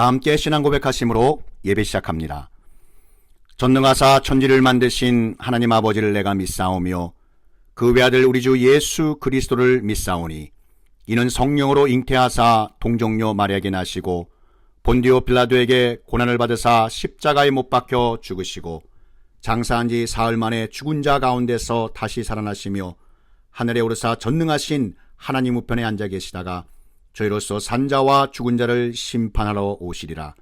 다 함께 신앙 고백하심으로 예배 시작합니다. 전능하사 천지를 만드신 하나님 아버지를 내가 믿사오며 그 외아들 우리 주 예수 그리스도를 믿사오니 이는 성령으로 잉태하사 동정녀 마리아에게 나시고 본디오 빌라도에게 고난을 받으사 십자가에 못 박혀 죽으시고 장사한 지 사흘 만에 죽은 자 가운데서 다시 살아나시며 하늘에 오르사 전능하신 하나님 우편에 앉아 계시다가 저희로서 산자와 죽은 자를 심판하러 오시리라.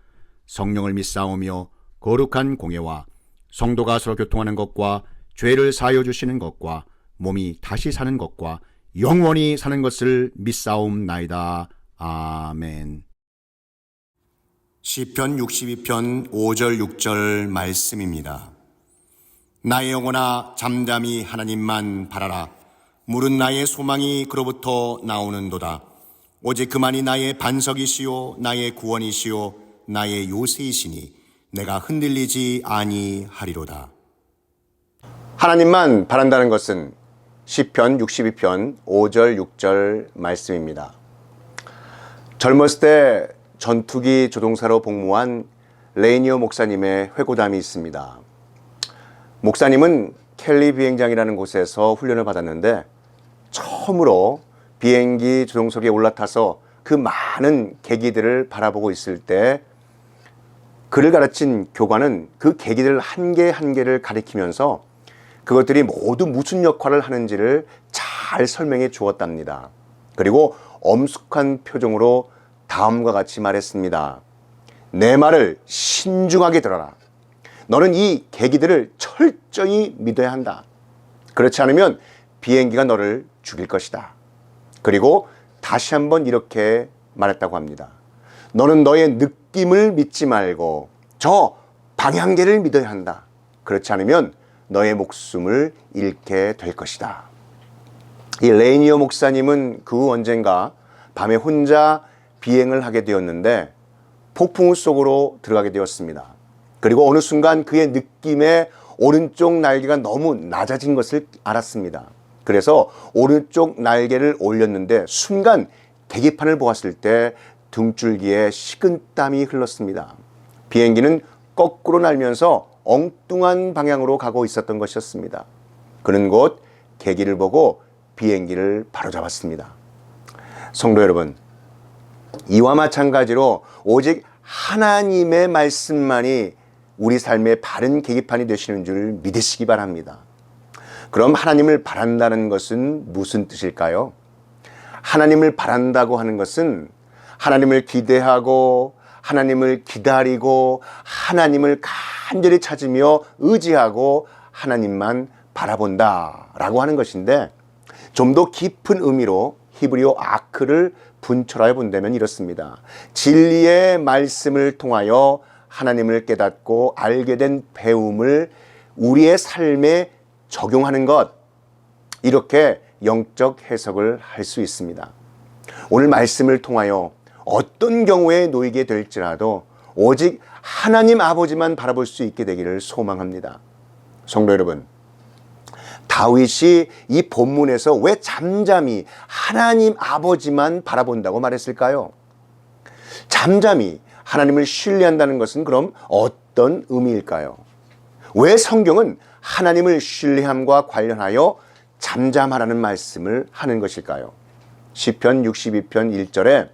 성령을 믿사오며 거룩한 공예와 성도가 서로 교통하는 것과 죄를 사하여 주시는 것과 몸이 다시 사는 것과 영원히 사는 것을 믿사옵나이다. 아멘. 시편 62편 5절 6절 말씀입니다. 나의 영혼아 잠잠히 하나님만 바라라. 물은 나의 소망이 그로부터 나오는도다. 오직 그만이 나의 반석이시요 나의 구원이시요 나의 요새이시니 내가 흔들리지 아니하리로다. 하나님만 바란다는 것은 시편 62편 5절 6절 말씀입니다. 젊었을 때 전투기 조종사로 복무한 레이니어 목사님의 회고담이 있습니다. 목사님은 켈리 비행장이라는 곳에서 훈련을 받았는데 처음으로 비행기 조종석에 올라타서 그 많은 계기들을 바라보고 있을 때 그를 가르친 교관은 그 계기들 한 개 한 개를 가리키면서 그것들이 모두 무슨 역할을 하는지를 잘 설명해 주었답니다. 그리고 엄숙한 표정으로 다음과 같이 말했습니다. 내 말을 신중하게 들어라. 너는 이 계기들을 철저히 믿어야 한다. 그렇지 않으면 비행기가 너를 죽일 것이다. 그리고 다시 한번 이렇게 말했다고 합니다. 너는 너의 느낌을 믿지 말고 저 방향계를 믿어야 한다. 그렇지 않으면 너의 목숨을 잃게 될 것이다. 이 레이니어 목사님은 그 후 언젠가 밤에 혼자 비행을 하게 되었는데 폭풍우 속으로 들어가게 되었습니다. 그리고 어느 순간 그의 느낌에 오른쪽 날개가 너무 낮아진 것을 알았습니다. 그래서 오른쪽 날개를 올렸는데 순간 계기판을 보았을 때 등줄기에 식은땀이 흘렀습니다. 비행기는 거꾸로 날면서 엉뚱한 방향으로 가고 있었던 것이었습니다. 그는 곧 계기를 보고 비행기를 바로잡았습니다. 성도 여러분, 이와 마찬가지로 오직 하나님의 말씀만이 우리 삶의 바른 계기판이 되시는 줄 믿으시기 바랍니다. 그럼 하나님을 바란다는 것은 무슨 뜻일까요? 하나님을 바란다고 하는 것은 하나님을 기대하고 하나님을 기다리고 하나님을 간절히 찾으며 의지하고 하나님만 바라본다라고 하는 것인데 좀 더 깊은 의미로 히브리어 아크를 분철하여 본다면 이렇습니다. 진리의 말씀을 통하여 하나님을 깨닫고 알게 된 배움을 우리의 삶에 적용하는 것, 이렇게 영적 해석을 할 수 있습니다. 오늘 말씀을 통하여 어떤 경우에 놓이게 될지라도 오직 하나님 아버지만 바라볼 수 있게 되기를 소망합니다. 성도 여러분, 다윗이 이 본문에서 왜 잠잠히 하나님 아버지만 바라본다고 말했을까요? 잠잠히 하나님을 신뢰한다는 것은 그럼 어떤 의미일까요? 왜 성경은 하나님을 신뢰함과 관련하여 잠잠하라는 말씀을 하는 것일까요? 시편 62편 1절에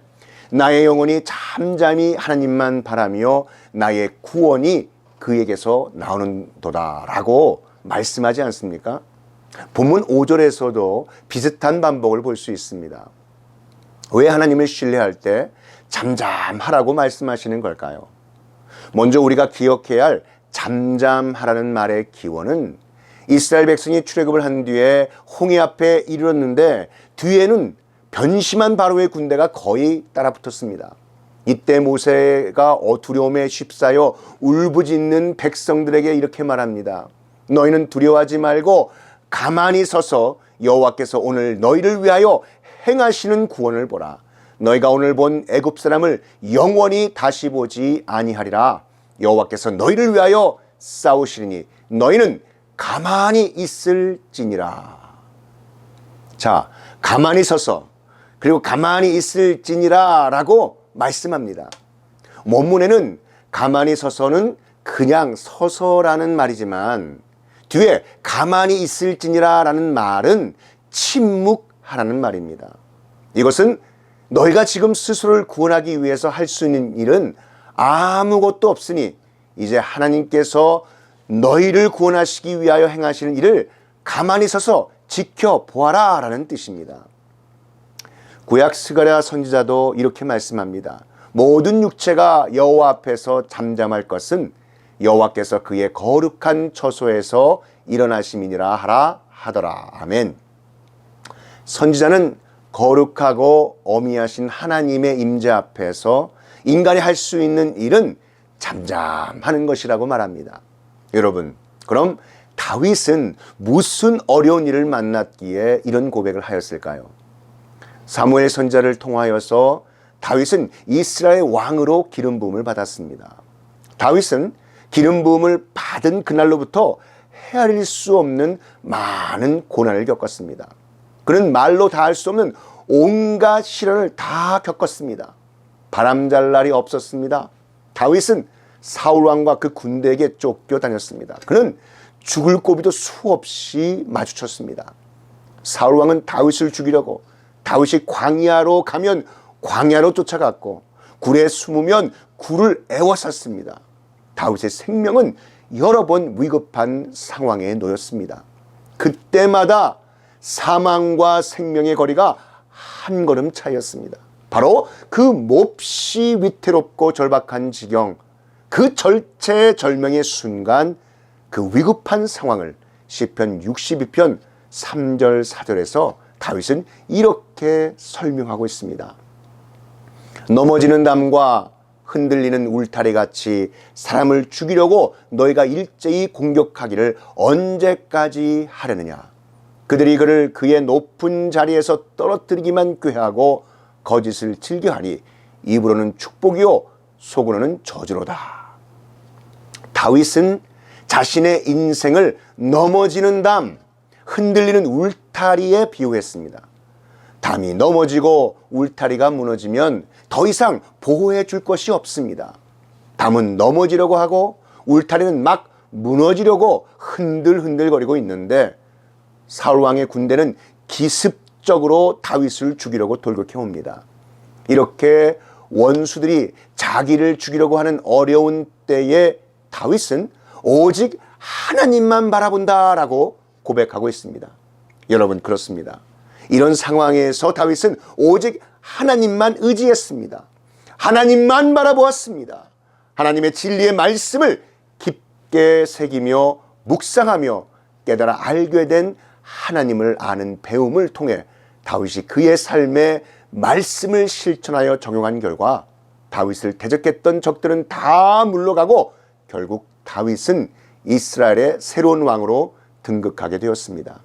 나의 영혼이 잠잠히 하나님만 바라며 나의 구원이 그에게서 나오는도다 라고 말씀하지 않습니까? 본문 5절에서도 비슷한 반복을 볼 수 있습니다. 왜 하나님을 신뢰할 때 잠잠하라고 말씀하시는 걸까요? 먼저 우리가 기억해야 할 잠잠하라는 말의 기원은 이스라엘 백성이 출애굽을 한 뒤에 홍해 앞에 이르렀는데 뒤에는 변심한 바로의 군대가 거의 따라붙었습니다. 이때 모세가 두려움에 휩싸여 울부짖는 백성들에게 이렇게 말합니다. 너희는 두려워하지 말고 가만히 서서 여호와께서 오늘 너희를 위하여 행하시는 구원을 보라. 너희가 오늘 본 애굽 사람을 영원히 다시 보지 아니하리라. 여호와께서 너희를 위하여 싸우시리니 너희는 가만히 있을지니라. 자, 가만히 서서 그리고 가만히 있을지니라 라고 말씀합니다. 원문에는 가만히 서서는 그냥 서서라는 말이지만 뒤에 가만히 있을지니라 라는 말은 침묵하라는 말입니다. 이것은 너희가 지금 스스로를 구원하기 위해서 할 수 있는 일은 아무것도 없으니 이제 하나님께서 너희를 구원하시기 위하여 행하시는 일을 가만히 서서 지켜보아라 라는 뜻입니다. 구약 스가랴 선지자도 이렇게 말씀합니다. 모든 육체가 여호와 앞에서 잠잠할 것은 여호와께서 그의 거룩한 처소에서 일어나심이니라 하라 하더라. 아멘. 선지자는 거룩하고 어미하신 하나님의 임재 앞에서 인간이 할 수 있는 일은 잠잠하는 것이라고 말합니다. 여러분, 그럼 다윗은 무슨 어려운 일을 만났기에 이런 고백을 하였을까요? 사무엘 선지자를 통하여서 다윗은 이스라엘 왕으로 기름 부음을 받았습니다. 다윗은 기름 부음을 받은 그날로부터 헤아릴 수 없는 많은 고난을 겪었습니다. 그는 말로 다 할 수 없는 온갖 시련을 다 겪었습니다. 바람잘 날이 없었습니다. 다윗은 사울왕과 그 군대에게 쫓겨다녔습니다. 그는 죽을 고비도 수없이 마주쳤습니다. 사울왕은 다윗을 죽이려고 다윗이 광야로 가면 광야로 쫓아갔고 굴에 숨으면 굴을 애워쌌습니다. 다윗의 생명은 여러 번 위급한 상황에 놓였습니다. 그때마다 사망과 생명의 거리가 한 걸음 차이였습니다. 바로 그 몹시 위태롭고 절박한 지경, 그 절체절명의 순간, 그 위급한 상황을 시편 62편 3절 4절에서 다윗은 이렇게 설명하고 있습니다. 넘어지는 담과 흔들리는 울타리 같이 사람을 죽이려고 너희가 일제히 공격하기를 언제까지 하려느냐. 그들이 그를 그의 높은 자리에서 떨어뜨리기만 꾀하고 거짓을 즐겨하니 입으로는 축복이요 속으로는 저주로다. 다윗은 자신의 인생을 넘어지는 담, 흔들리는 울타리에 비유했습니다. 담이 넘어지고 울타리가 무너지면 더 이상 보호해 줄 것이 없습니다. 담은 넘어지려고 하고 울타리는 막 무너지려고 흔들흔들거리고 있는데 사울왕의 군대는 기습적으로 다윗을 죽이려고 돌격해 옵니다. 이렇게 원수들이 자기를 죽이려고 하는 어려운 때에 다윗은 오직 하나님만 바라본다라고 고백하고 있습니다. 여러분, 그렇습니다. 이런 상황에서 다윗은 오직 하나님만 의지했습니다. 하나님만 바라보았습니다. 하나님의 진리의 말씀을 깊게 새기며 묵상하며 깨달아 알게 된 하나님을 아는 배움을 통해 다윗이 그의 삶에 말씀을 실천하여 적용한 결과 다윗을 대적했던 적들은 다 물러가고 결국 다윗은 이스라엘의 새로운 왕으로 등극하게 되었습니다.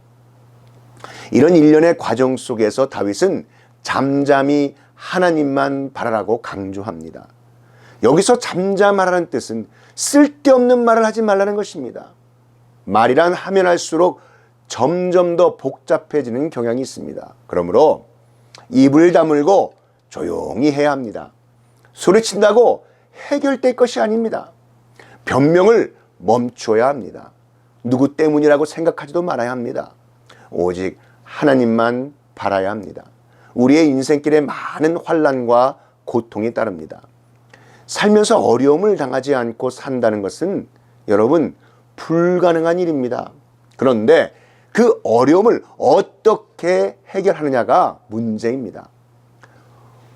이런 일련의 과정 속에서 다윗은 잠잠히 하나님만 바라라고 강조합니다. 여기서 잠잠하라는 뜻은 쓸데없는 말을 하지 말라는 것입니다. 말이란 하면 할수록 점점 더 복잡해지는 경향이 있습니다. 그러므로 입을 다물고 조용히 해야 합니다. 소리친다고 해결될 것이 아닙니다. 변명을 멈춰야 합니다. 누구 때문이라고 생각하지도 말아야 합니다. 오직 하나님만 바라야 합니다. 우리의 인생길에 많은 환난과 고통이 따릅니다. 살면서 어려움을 당하지 않고 산다는 것은 여러분 불가능한 일입니다. 그런데 그 어려움을 어떻게 해결하느냐가 문제입니다.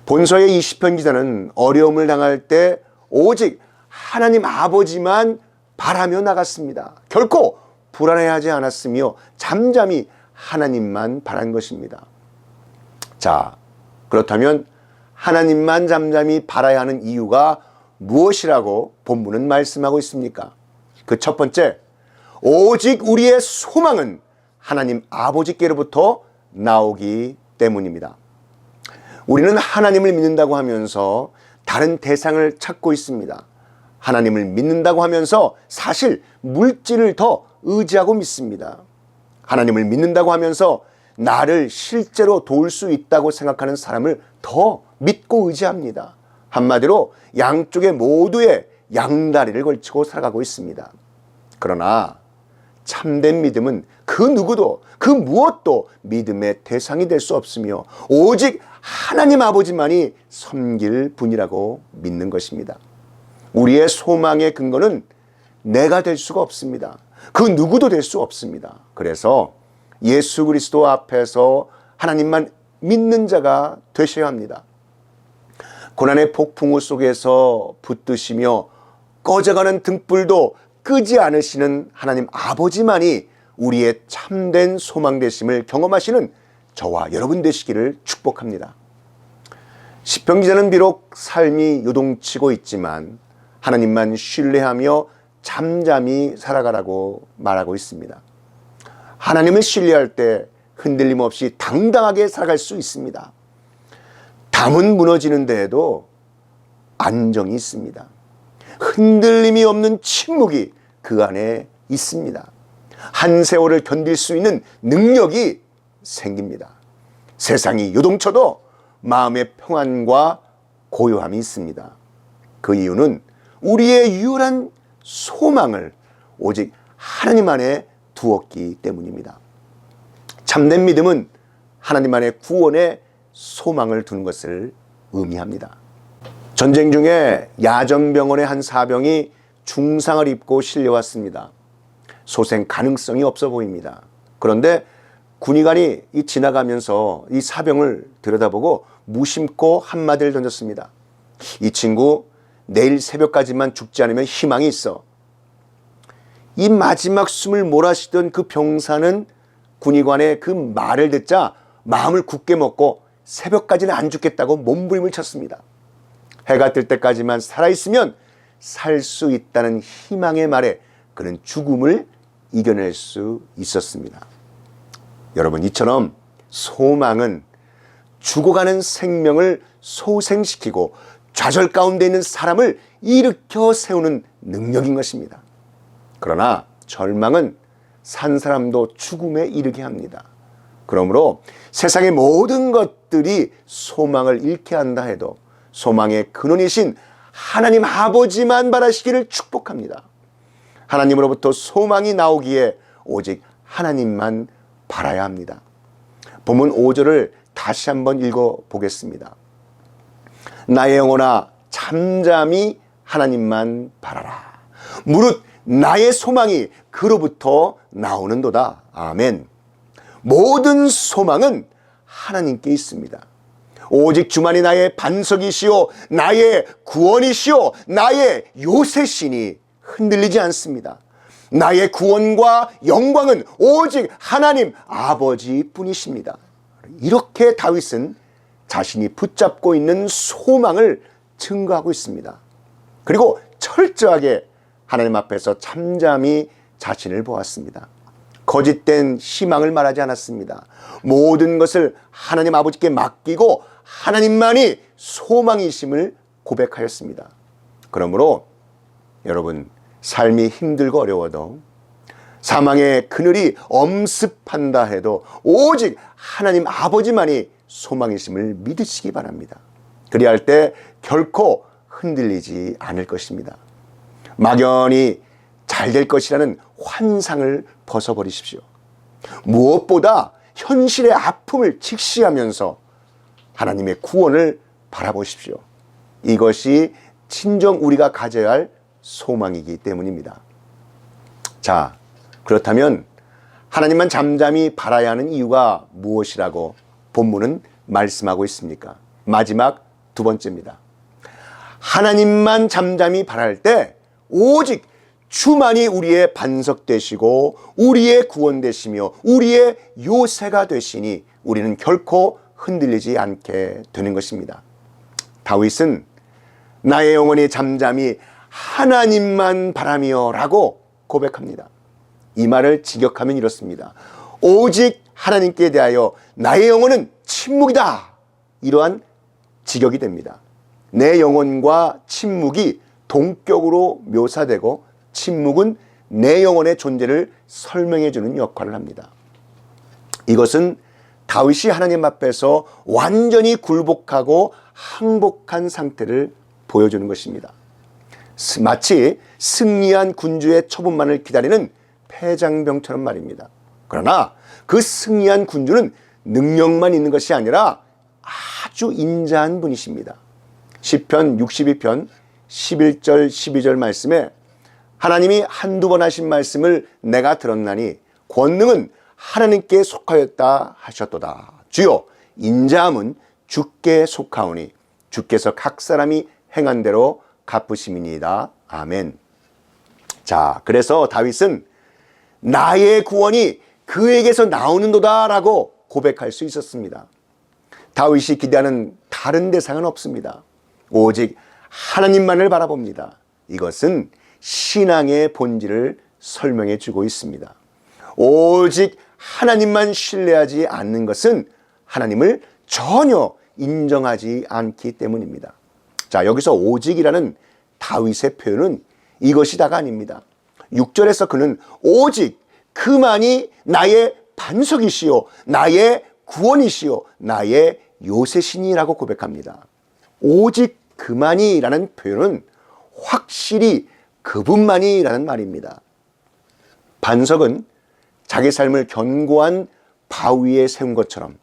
본서의 이 시편 기자는 어려움을 당할 때 오직 하나님 아버지만 바라며 나갔습니다. 결코 불안해하지 않았으며 잠잠히 하나님만 바란 것입니다. 자, 그렇다면 하나님만 잠잠히 바라야 하는 이유가 무엇이라고 본문은 말씀하고 있습니까? 그 첫 번째, 오직 우리의 소망은 하나님 아버지께로부터 나오기 때문입니다. 우리는 하나님을 믿는다고 하면서 다른 대상을 찾고 있습니다. 하나님을 믿는다고 하면서 사실 물질을 더 의지하고 믿습니다. 하나님을 믿는다고 하면서 나를 실제로 도울 수 있다고 생각하는 사람을 더 믿고 의지합니다. 한마디로 양쪽에 모두에 양다리를 걸치고 살아가고 있습니다. 그러나 참된 믿음은 그 누구도 그 무엇도 믿음의 대상이 될 수 없으며 오직 하나님 아버지만이 섬길 분이라고 믿는 것입니다. 우리의 소망의 근거는 내가 될 수가 없습니다. 그 누구도 될 수 없습니다. 그래서 예수 그리스도 앞에서 하나님만 믿는 자가 되셔야 합니다. 고난의 폭풍우 속에서 붙드시며 꺼져가는 등불도 끄지 않으시는 하나님 아버지만이 우리의 참된 소망 되심을 경험하시는 저와 여러분 되시기를 축복합니다. 시편 기자는 비록 삶이 요동치고 있지만 하나님만 신뢰하며 잠잠히 살아가라고 말하고 있습니다. 하나님을 신뢰할 때 흔들림 없이 당당하게 살아갈 수 있습니다. 담은 무너지는 데에도 안정이 있습니다. 흔들림이 없는 침묵이 그 안에 있습니다. 한 세월을 견딜 수 있는 능력이 생깁니다. 세상이 요동쳐도 마음의 평안과 고요함이 있습니다. 그 이유는 우리의 유일한 소망을 오직 하나님 안에 두었기 때문입니다. 참된 믿음은 하나님 안에 구원의 소망을 두는 것을 의미합니다. 전쟁 중에 야전병원의 한 사병이 중상을 입고 실려왔습니다. 소생 가능성이 없어 보입니다. 그런데 군의관이 지나가면서 이 사병을 들여다보고 무심코 한마디를 던졌습니다. 이 친구 내일 새벽까지만 죽지 않으면 희망이 있어. 이 마지막 숨을 몰아쉬던 그 병사는 군의관의 그 말을 듣자 마음을 굳게 먹고 새벽까지는 안 죽겠다고 몸부림을 쳤습니다. 해가 뜰 때까지만 살아있으면 살 수 있다는 희망의 말에 그는 죽음을 이겨낼 수 있었습니다. 여러분, 이처럼 소망은 죽어가는 생명을 소생시키고 좌절 가운데 있는 사람을 일으켜 세우는 능력인 것입니다. 그러나 절망은 산 사람도 죽음에 이르게 합니다. 그러므로 세상의 모든 것들이 소망을 잃게 한다 해도 소망의 근원이신 하나님 아버지만 바라시기를 축복합니다. 하나님으로부터 소망이 나오기에 오직 하나님만 바라야 합니다. 본문 5절을 다시 한번 읽어보겠습니다. 나의 영혼아 잠잠히 하나님만 바라라. 무릇 나의 소망이 그로부터 나오는도다. 아멘. 모든 소망은 하나님께 있습니다. 오직 주만이 나의 반석이시오 나의 구원이시오 나의 요새시니 흔들리지 않습니다. 나의 구원과 영광은 오직 하나님 아버지뿐이십니다. 이렇게 다윗은 자신이 붙잡고 있는 소망을 증거하고 있습니다. 그리고 철저하게 하나님 앞에서 잠잠히 자신을 보았습니다. 거짓된 희망을 말하지 않았습니다. 모든 것을 하나님 아버지께 맡기고 하나님만이 소망이심을 고백하였습니다. 그러므로 여러분, 삶이 힘들고 어려워도 사망의 그늘이 엄습한다 해도 오직 하나님 아버지만이 소망이심을 믿으시기 바랍니다. 그리할 때 결코 흔들리지 않을 것입니다. 막연히 잘 될 것이라는 환상을 벗어버리십시오. 무엇보다 현실의 아픔을 직시하면서 하나님의 구원을 바라보십시오. 이것이 진정 우리가 가져야 할 소망이기 때문입니다. 자, 그렇다면 하나님만 잠잠히 바라야 하는 이유가 무엇이라고 본문은 말씀하고 있습니까? 마지막 두 번째입니다. 하나님만 잠잠히 바랄 때 오직 주만이 우리의 반석 되시고 우리의 구원 되시며 우리의 요새가 되시니 우리는 결코 흔들리지 않게 되는 것입니다. 다윗은 나의 영혼이 잠잠히 하나님만 바라며 라고 고백합니다. 이 말을 직역하면 이렇습니다. 오직 하나님께 대하여 나의 영혼은 침묵이다. 이러한 직역이 됩니다. 내 영혼과 침묵이 동격으로 묘사되고 침묵은 내 영혼의 존재를 설명해 주는 역할을 합니다. 이것은 다윗이 하나님 앞에서 완전히 굴복하고 항복한 상태를 보여주는 것입니다. 마치 승리한 군주의 처분만을 기다리는 패장병처럼 말입니다. 그러나 그 승리한 군주는 능력만 있는 것이 아니라 아주 인자한 분이십니다. 시편 62편 11절 12절 말씀에 하나님이 한두 번 하신 말씀을 내가 들었나니 권능은 하나님께 속하였다 하셨도다. 주여 인자함은 주께 속하오니 주께서 각 사람이 행한 대로 갚으심이니이다. 아멘. 자, 그래서 다윗은 나의 구원이 그에게서 나오는도다 라고 고백할 수 있었습니다. 다윗이 기대하는 다른 대상은 없습니다. 오직 하나님만을 바라봅니다. 이것은 신앙의 본질을 설명해 주고 있습니다. 오직 하나님만 신뢰하지 않는 것은 하나님을 전혀 인정하지 않기 때문입니다. 자, 여기서 오직이라는 다윗의 표현은 이것이 다가 아닙니다. 6절에서 그는 오직 그만이 나의 반석이시요 나의 구원이시요 나의 요새시니라고 고백합니다. 오직 그만이라는 표현은 확실히 그분만이라는 말입니다. 반석은 자기 삶을 견고한 바위에 세운 것처럼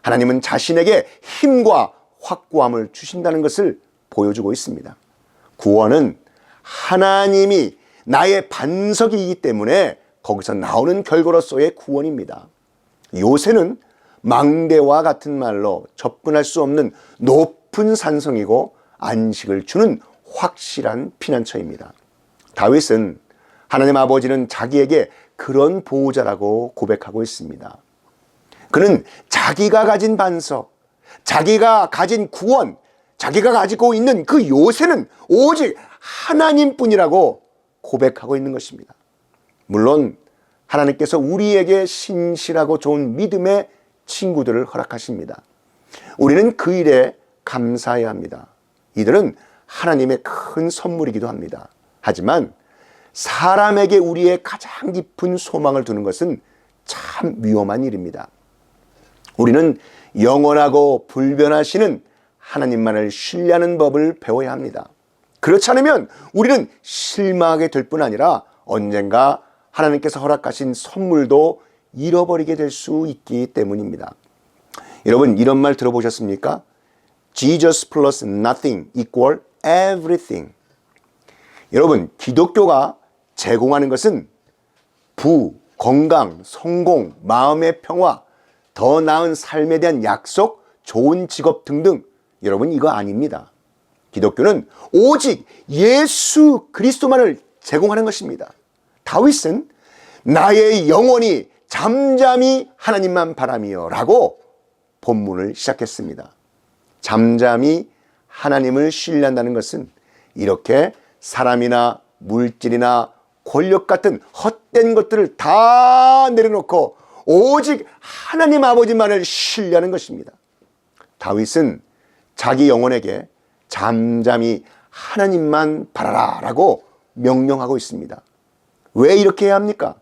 하나님은 자신에게 힘과 확고함을 주신다는 것을 보여주고 있습니다. 구원은 하나님이 나의 반석이기 때문에 거기서 나오는 결과로서의 구원입니다. 요새는 망대와 같은 말로 접근할 수 없는 높은 산성이고 안식을 주는 확실한 피난처입니다. 다윗은 하나님 아버지는 자기에게 그런 보호자라고 고백하고 있습니다. 그는 자기가 가진 반석, 자기가 가진 구원, 자기가 가지고 있는 그 요새는 오직 하나님뿐이라고 고백하고 있는 것입니다. 물론 하나님께서 우리에게 신실하고 좋은 믿음의 친구들을 허락하십니다. 우리는 그 일에 감사해야 합니다. 이들은 하나님의 큰 선물이기도 합니다. 하지만 사람에게 우리의 가장 깊은 소망을 두는 것은 참 위험한 일입니다. 우리는 영원하고 불변하시는 하나님만을 신뢰하는 법을 배워야 합니다. 그렇지 않으면 우리는 실망하게 될 뿐 아니라 언젠가 하나님께서 허락하신 선물도 잃어버리게 될 수 있기 때문입니다. 여러분, 이런 말 들어보셨습니까? Jesus plus nothing equal everything. 여러분, 기독교가 제공하는 것은 부, 건강, 성공, 마음의 평화, 더 나은 삶에 대한 약속, 좋은 직업 등등. 여러분, 이거 아닙니다. 기독교는 오직 예수 그리스도만을 제공하는 것입니다. 다윗은 나의 영혼이 잠잠히 하나님만 바라며 라고 본문을 시작했습니다. 잠잠히 하나님을 신뢰한다는 것은 이렇게 사람이나 물질이나 권력 같은 헛된 것들을 다 내려놓고 오직 하나님 아버지만을 신뢰하는 것입니다. 다윗은 자기 영혼에게 잠잠히 하나님만 바라라 라고 명령하고 있습니다. 왜 이렇게 해야 합니까?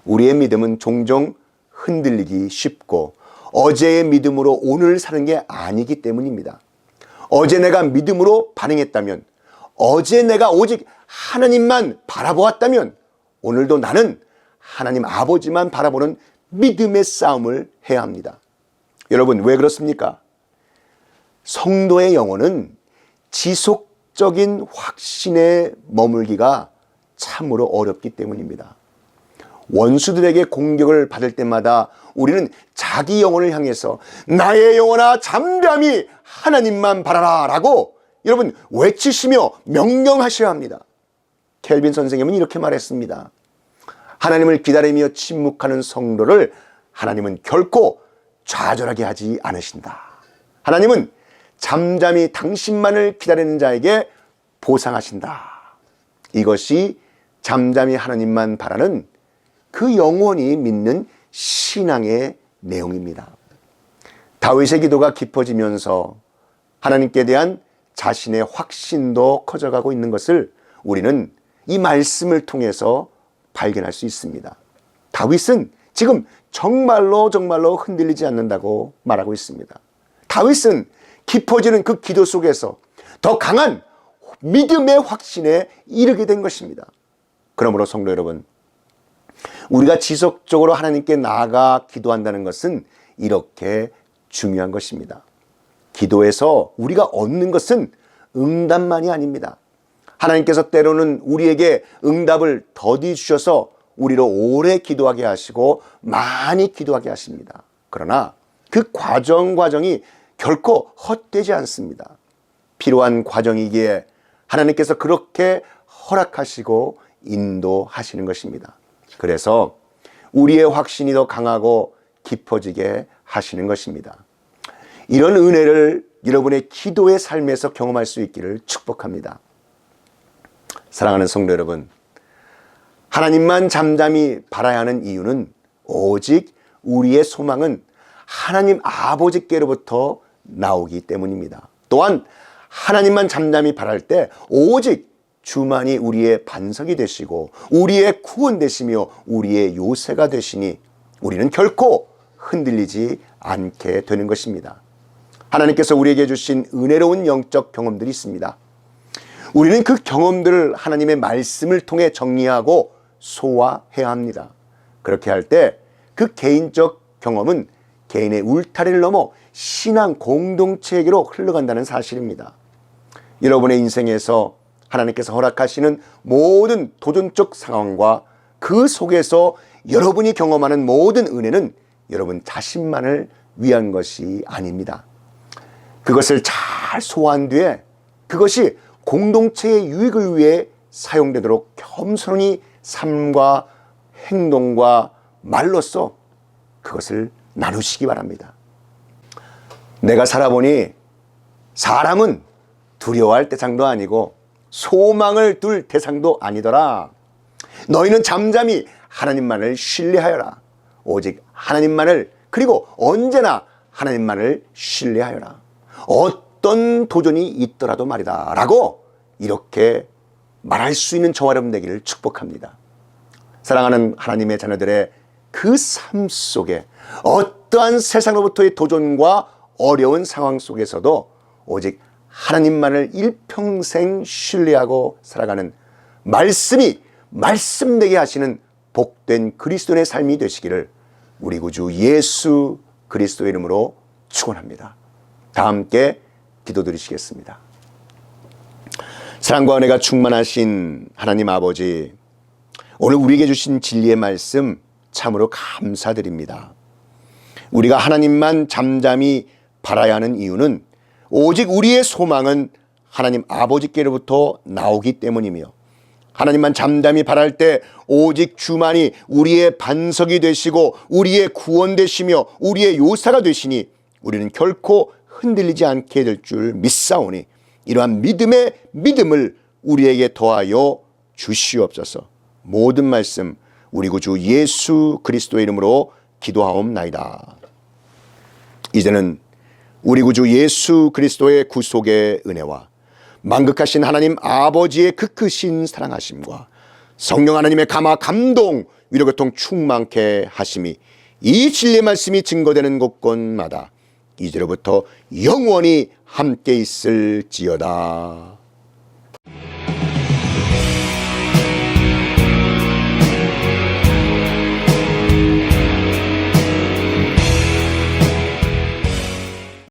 우리의 믿음은 종종 흔들리기 쉽고 어제의 믿음으로 오늘 사는 게 아니기 때문입니다. 어제 내가 믿음으로 반응했다면, 어제 내가 오직 하나님만 바라보았다면 오늘도 나는 하나님 아버지만 바라보는 믿음의 싸움을 해야 합니다. 여러분, 왜 그렇습니까? 성도의 영혼은 지속적인 확신에 머물기가 참으로 어렵기 때문입니다. 원수들에게 공격을 받을 때마다 우리는 자기 영혼을 향해서 나의 영혼아 잠잠히 하나님만 바라라 라고 여러분 외치시며 명령하셔야 합니다. 켈빈 선생님은 이렇게 말했습니다. 하나님을 기다리며 침묵하는 성도를 하나님은 결코 좌절하게 하지 않으신다. 하나님은 잠잠히 당신만을 기다리는 자에게 보상하신다. 이것이 잠잠히 하나님만 바라는 그 영원히 믿는 신앙의 내용입니다. 다윗의 기도가 깊어지면서 하나님께 대한 자신의 확신도 커져가고 있는 것을 우리는 이 말씀을 통해서 발견할 수 있습니다. 다윗은 지금 정말로 흔들리지 않는다고 말하고 있습니다. 다윗은 깊어지는 그 기도 속에서 더 강한 믿음의 확신에 이르게 된 것입니다. 그러므로 성도 여러분, 우리가 지속적으로 하나님께 나아가 기도한다는 것은 이렇게 중요한 것입니다. 기도에서 우리가 얻는 것은 응답만이 아닙니다. 하나님께서 때로는 우리에게 응답을 더디 주셔서 우리로 오래 기도하게 하시고 많이 기도하게 하십니다. 그러나 그 과정이 결코 헛되지 않습니다. 필요한 과정이기에 하나님께서 그렇게 허락하시고 인도하시는 것입니다. 그래서 우리의 확신이 더 강하고 깊어지게 하시는 것입니다. 이런 은혜를 여러분의 기도의 삶에서 경험할 수 있기를 축복합니다. 사랑하는 성도 여러분, 하나님만 잠잠히 바라야 하는 이유는 오직 우리의 소망은 하나님 아버지께로부터 나오기 때문입니다. 또한 하나님만 잠잠히 바랄 때 오직 주만이 우리의 반석이 되시고 우리의 구원 되시며 우리의 요새가 되시니 우리는 결코 흔들리지 않게 되는 것입니다. 하나님께서 우리에게 주신 은혜로운 영적 경험들이 있습니다. 우리는 그 경험들을 하나님의 말씀을 통해 정리하고 소화해야 합니다. 그렇게 할 때 그 개인적 경험은 개인의 울타리를 넘어 신앙 공동체에게로 흘러간다는 사실입니다. 여러분의 인생에서 하나님께서 허락하시는 모든 도전적 상황과 그 속에서 여러분이 경험하는 모든 은혜는 여러분 자신만을 위한 것이 아닙니다. 그것을 잘 소화한 뒤에 그것이 공동체의 유익을 위해 사용되도록 겸손히 삶과 행동과 말로써 그것을 나누시기 바랍니다. 내가 살아보니 사람은 두려워할 대상도 아니고 소망을 둘 대상도 아니더라. 너희는 잠잠히 하나님만을 신뢰하여라. 오직 하나님만을, 그리고 언제나 하나님만을 신뢰하여라. 어떤 도전이 있더라도 말이다 라고 이렇게 말할 수 있는 저와 여러분 되기를 축복합니다. 사랑하는 하나님의 자녀들의 그 삶 속에 어떠한 세상으로부터의 도전과 어려운 상황 속에서도 오직 하나님만을 일평생 신뢰하고 살아가는 말씀이 말씀되게 하시는 복된 그리스도인의 삶이 되시기를 우리 구주 예수 그리스도의 이름으로 축원합니다. 다 함께 기도드리시겠습니다. 사랑과 은혜가 충만하신 하나님 아버지, 오늘 우리에게 주신 진리의 말씀 참으로 감사드립니다. 우리가 하나님만 잠잠히 바라야 하는 이유는 오직 우리의 소망은 하나님 아버지께로부터 나오기 때문이며 하나님만 잠잠히 바랄 때 오직 주만이 우리의 반석이 되시고 우리의 구원 되시며 우리의 요사가 되시니 우리는 결코 흔들리지 않게 될 줄 믿사오니 이러한 믿음의 믿음을 우리에게 더하여 주시옵소서. 모든 말씀 우리 구주 예수 그리스도의 이름으로 기도하옵나이다. 이제는 우리 구주 예수 그리스도의 구속의 은혜와 만극하신 하나님 아버지의 그 크신 사랑하심과 성령 하나님의 감화 감동 위로교통 충만케 하심이 이 진리의 말씀이 증거되는 곳곳마다 이제로부터 영원히 함께 있을지어다.